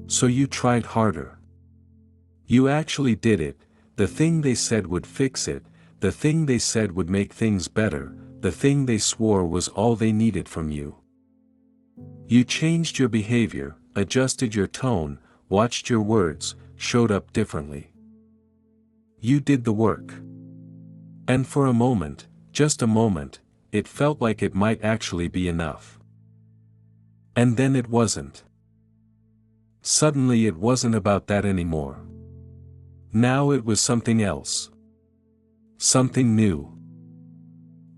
So you tried harder. You actually did it, the thing they said would fix it, the thing they said would make things better, the thing they swore was all they needed from you. You changed your behavior, adjusted your tone, watched your words, showed up differently. You did the work. And for a moment, just a moment, it felt like it might actually be enough. And then it wasn't. Suddenly it wasn't about that anymore. Now it was something else. Something new.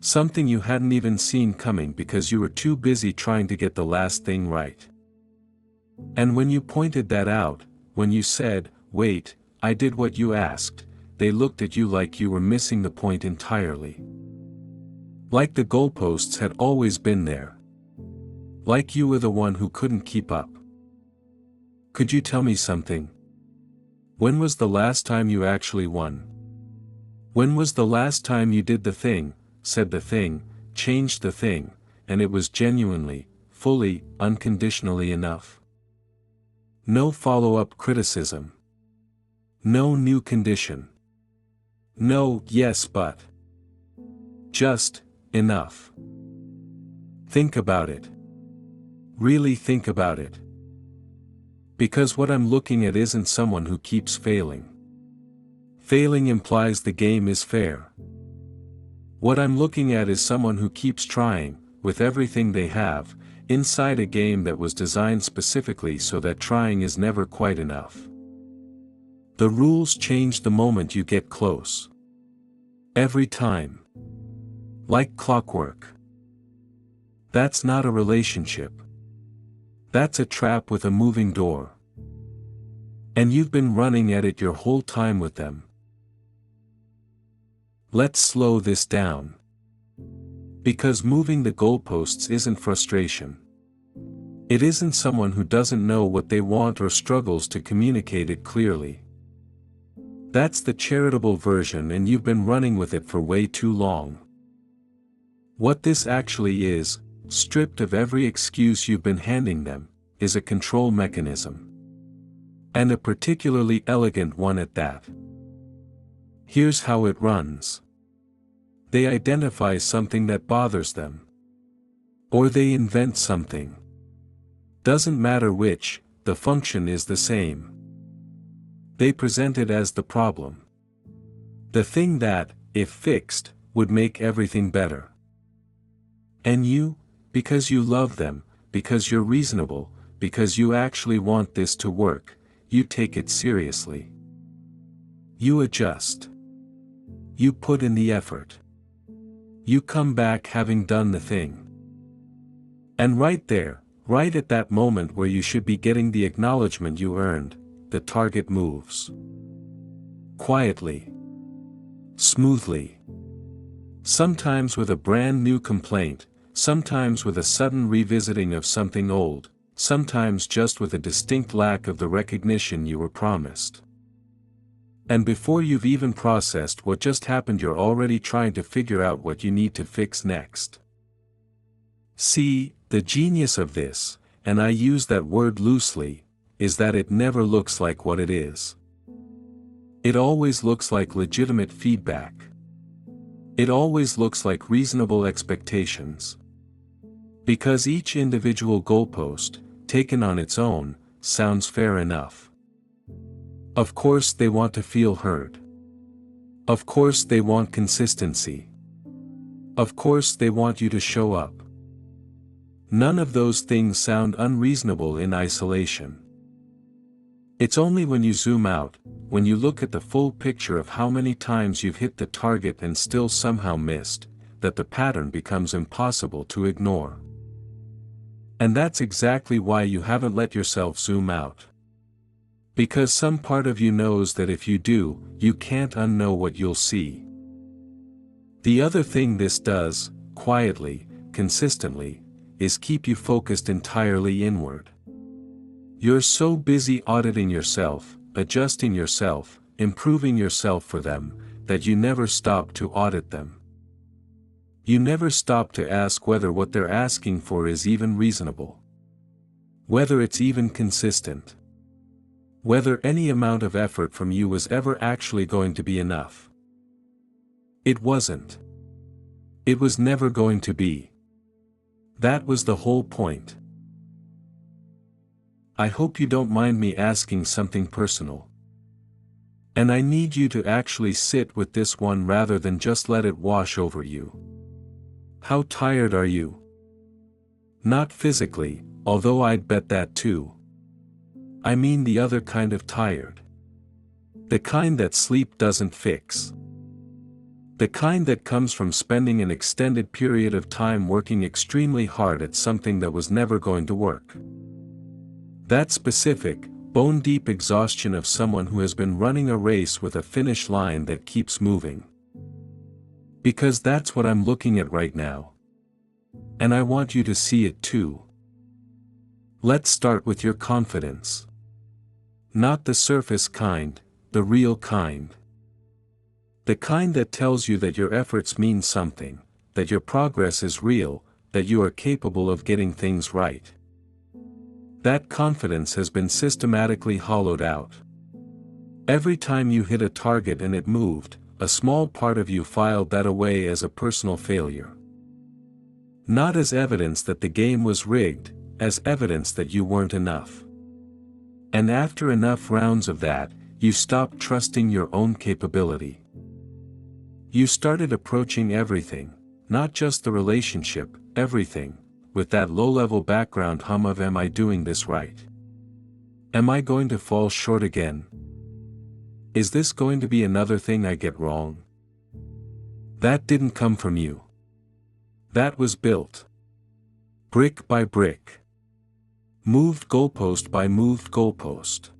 Something you hadn't even seen coming because you were too busy trying to get the last thing right. And when you pointed that out, when you said, "Wait, I did what you asked," they looked at you like you were missing the point entirely. Like the goalposts had always been there. Like you were the one who couldn't keep up. Could you tell me something? When was the last time you actually won? When was the last time you did the thing, said the thing, changed the thing, and it was genuinely, fully, unconditionally enough? No follow-up criticism. No new condition. No, yes but. Just, enough. Think about it. Really think about it. Because what I'm looking at isn't someone who keeps failing. Failing implies the game is fair. What I'm looking at is someone who keeps trying, with everything they have, inside a game that was designed specifically so that trying is never quite enough. The rules change the moment you get close. Every time. Like clockwork. That's not a relationship. That's a trap with a moving door. And you've been running at it your whole time with them. Let's slow this down. Because moving the goalposts isn't frustration. It isn't someone who doesn't know what they want or struggles to communicate it clearly. That's the charitable version, and you've been running with it for way too long. What this actually is, stripped of every excuse you've been handing them, is a control mechanism. And a particularly elegant one at that. Here's how it runs. They identify something that bothers them. Or they invent something. Doesn't matter which, the function is the same. They present it as the problem. The thing that, if fixed, would make everything better. And you, because you love them, because you're reasonable, because you actually want this to work, you take it seriously. You adjust. You put in the effort. You come back having done the thing. And right there, right at that moment where you should be getting the acknowledgement you earned, the target moves. Quietly. Smoothly. Sometimes with a brand new complaint, sometimes with a sudden revisiting of something old, sometimes just with a distinct lack of the recognition you were promised. And before you've even processed what just happened, you're already trying to figure out what you need to fix next. See, the genius of this, and I use that word loosely, is that it never looks like what it is. It always looks like legitimate feedback. It always looks like reasonable expectations. Because each individual goalpost, taken on its own, sounds fair enough. Of course they want to feel heard. Of course they want consistency. Of course they want you to show up. None of those things sound unreasonable in isolation. It's only when you zoom out, when you look at the full picture of how many times you've hit the target and still somehow missed, that the pattern becomes impossible to ignore. And that's exactly why you haven't let yourself zoom out. Because some part of you knows that if you do, you can't unknow what you'll see. The other thing this does, quietly, consistently, is keep you focused entirely inward. You're so busy auditing yourself, adjusting yourself, improving yourself for them, that you never stop to audit them. You never stop to ask whether what they're asking for is even reasonable. Whether it's even consistent. Whether any amount of effort from you was ever actually going to be enough. It wasn't. It was never going to be. That was the whole point. I hope you don't mind me asking something personal. And I need you to actually sit with this one rather than just let it wash over you. How tired are you? Not physically, although I'd bet that too. I mean the other kind of tired. The kind that sleep doesn't fix. The kind that comes from spending an extended period of time working extremely hard at something that was never going to work. That specific, bone-deep exhaustion of someone who has been running a race with a finish line that keeps moving. Because that's what I'm looking at right now. And I want you to see it too. Let's start with your confidence. Not the surface kind, the real kind. The kind that tells you that your efforts mean something, that your progress is real, that you are capable of getting things right. That confidence has been systematically hollowed out. Every time you hit a target and it moved, a small part of you filed that away as a personal failure. Not as evidence that the game was rigged, as evidence that you weren't enough. And after enough rounds of that, you stopped trusting your own capability. You started approaching everything, not just the relationship, everything, with that low-level background hum of "Am I doing this right? Am I going to fall short again? Is this going to be another thing I get wrong?" That didn't come from you. That was built. Brick by brick. Moved goalpost by moved goalpost.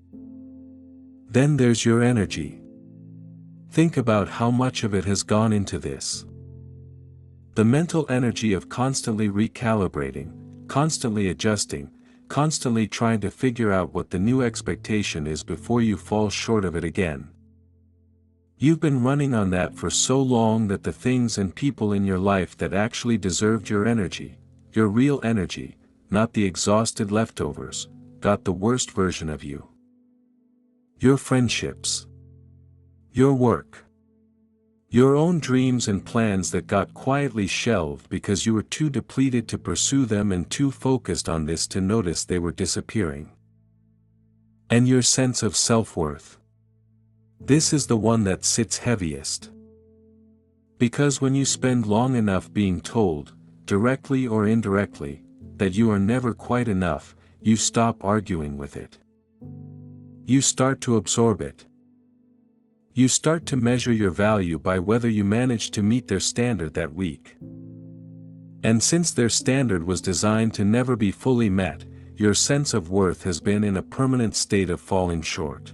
Then there's your energy. Think about how much of it has gone into this. The mental energy of constantly recalibrating, constantly adjusting, constantly trying to figure out what the new expectation is before you fall short of it again. You've been running on that for so long that the things and people in your life that actually deserved your energy, your real energy, not the exhausted leftovers, got the worst version of you. Your friendships. Your work. Your own dreams and plans that got quietly shelved because you were too depleted to pursue them and too focused on this to notice they were disappearing. And your sense of self-worth. This is the one that sits heaviest. Because when you spend long enough being told, directly or indirectly, that you are never quite enough, you stop arguing with it. You start to absorb it. You start to measure your value by whether you manage to meet their standard that week. And since their standard was designed to never be fully met, your sense of worth has been in a permanent state of falling short.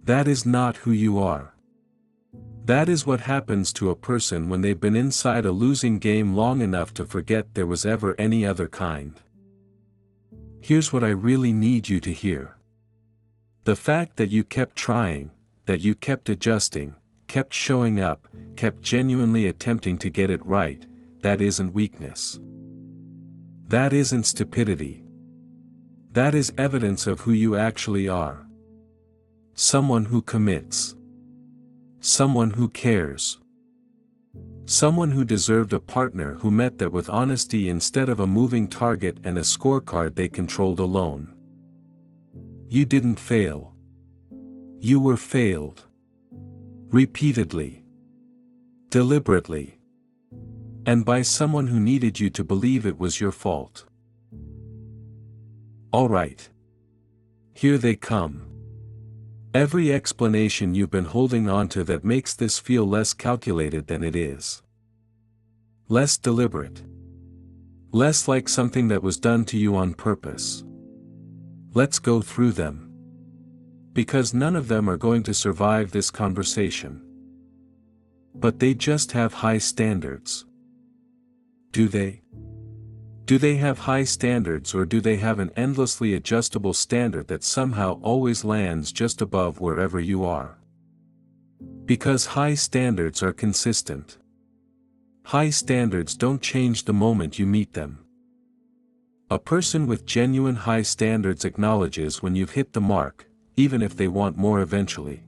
That is not who you are. That is what happens to a person when they've been inside a losing game long enough to forget there was ever any other kind. Here's what I really need you to hear. The fact that you kept trying, that you kept adjusting, kept showing up, kept genuinely attempting to get it right, that isn't weakness. That isn't stupidity. That is evidence of who you actually are. Someone who commits. Someone who cares. Someone who deserved a partner who met that with honesty instead of a moving target and a scorecard they controlled alone. You didn't fail. You were failed. Repeatedly. Deliberately. And by someone who needed you to believe it was your fault. All right. Here they come. Every explanation you've been holding on to that makes this feel less calculated than it is. Less deliberate. Less like something that was done to you on purpose. Let's go through them. Because none of them are going to survive this conversation. But they just have high standards. Do they? Do they have high standards, or do they have an endlessly adjustable standard that somehow always lands just above wherever you are? Because high standards are consistent. High standards don't change the moment you meet them. A person with genuine high standards acknowledges when you've hit the mark, even if they want more eventually.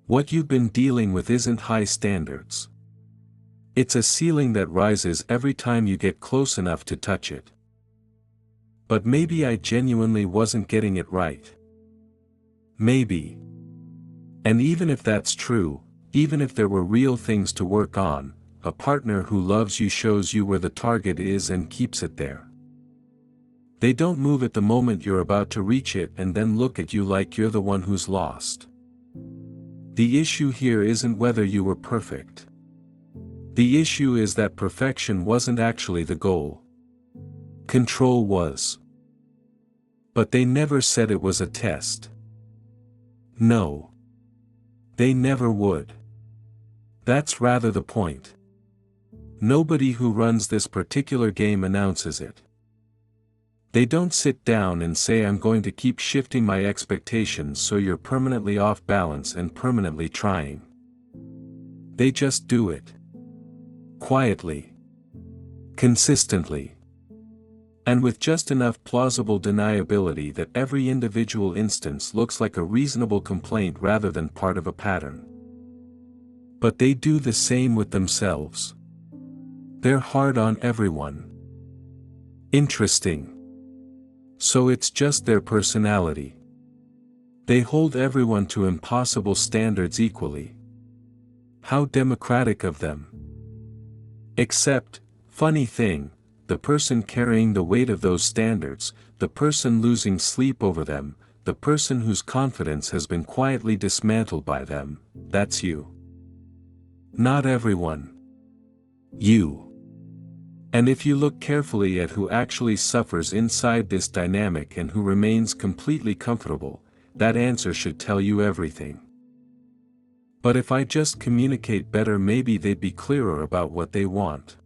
What you've been dealing with isn't high standards. It's a ceiling that rises every time you get close enough to touch it. But maybe I genuinely wasn't getting it right. Maybe. And even if that's true, even if there were real things to work on, a partner who loves you shows you where the target is and keeps it there. They don't move at the moment you're about to reach it and then look at you like you're the one who's lost. The issue here isn't whether you were perfect. The issue is that perfection wasn't actually the goal. Control was. But they never said it was a test. No. They never would. That's rather the point. Nobody who runs this particular game announces it. They don't sit down and say I'm going to keep shifting my expectations so you're permanently off balance and permanently trying. They just do it. Quietly. Consistently. And with just enough plausible deniability that every individual instance looks like a reasonable complaint rather than part of a pattern. But they do the same with themselves. They're hard on everyone. Interesting. So it's just their personality. They hold everyone to impossible standards equally. How democratic of them. Except, funny thing, the person carrying the weight of those standards, the person losing sleep over them, the person whose confidence has been quietly dismantled by them, that's you. Not everyone. You. And if you look carefully at who actually suffers inside this dynamic and who remains completely comfortable, that answer should tell you everything. But if I just communicate better, maybe they'd be clearer about what they want.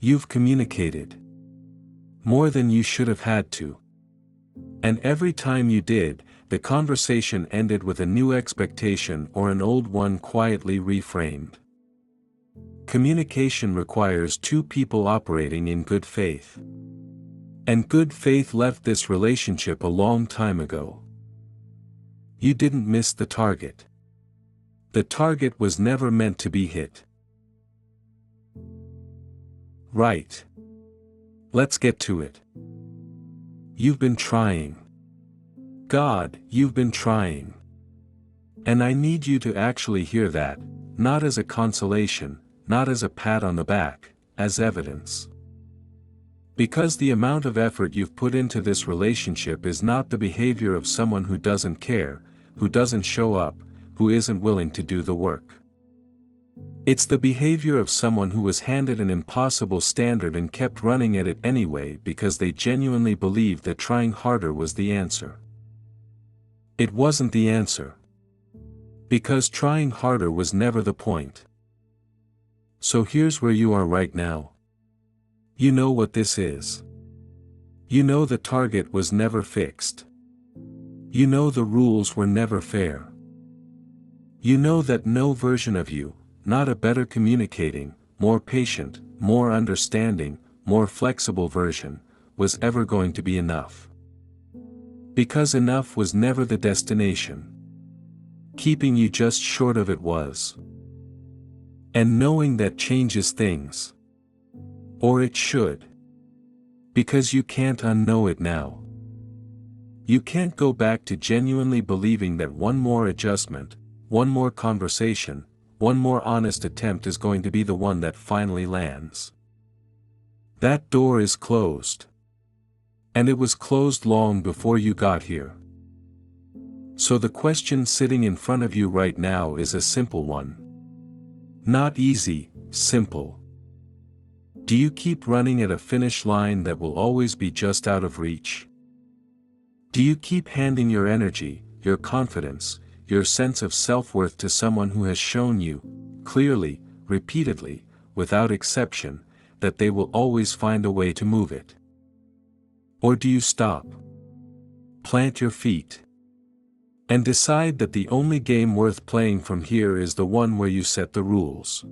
You've communicated. More than you should have had to. And every time you did, the conversation ended with a new expectation or an old one quietly reframed. Communication requires two people operating in good faith. And good faith left this relationship a long time ago. You didn't miss the target. The target was never meant to be hit. Right. Let's get to it. You've been trying. God, you've been trying. And I need you to actually hear that, not as a consolation, not as a pat on the back, as evidence. Because the amount of effort you've put into this relationship is not the behavior of someone who doesn't care, who doesn't show up, who isn't willing to do the work. It's the behavior of someone who was handed an impossible standard and kept running at it anyway because they genuinely believed that trying harder was the answer. It wasn't the answer. Because trying harder was never the point. So here's where you are right now. You know what this is. You know the target was never fixed. You know the rules were never fair. You know that no version of you, not a better communicating, more patient, more understanding, more flexible version, was ever going to be enough. Because enough was never the destination. Keeping you just short of it was. And knowing that changes things. Or it should. Because you can't unknow it now. You can't go back to genuinely believing that one more adjustment, one more conversation, one more honest attempt is going to be the one that finally lands. That door is closed. And it was closed long before you got here. So the question sitting in front of you right now is a simple one. Not easy, simple. Do you keep running at a finish line that will always be just out of reach? Do you keep handing your energy, your confidence, your sense of self-worth to someone who has shown you, clearly, repeatedly, without exception, that they will always find a way to move it? Or do you stop? Plant your feet. And decide that the only game worth playing from here is the one where you set the rules.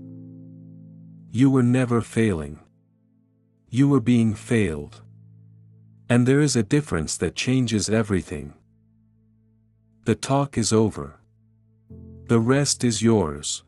You were never failing. You were being failed. And there is a difference that changes everything. The talk is over. The rest is yours.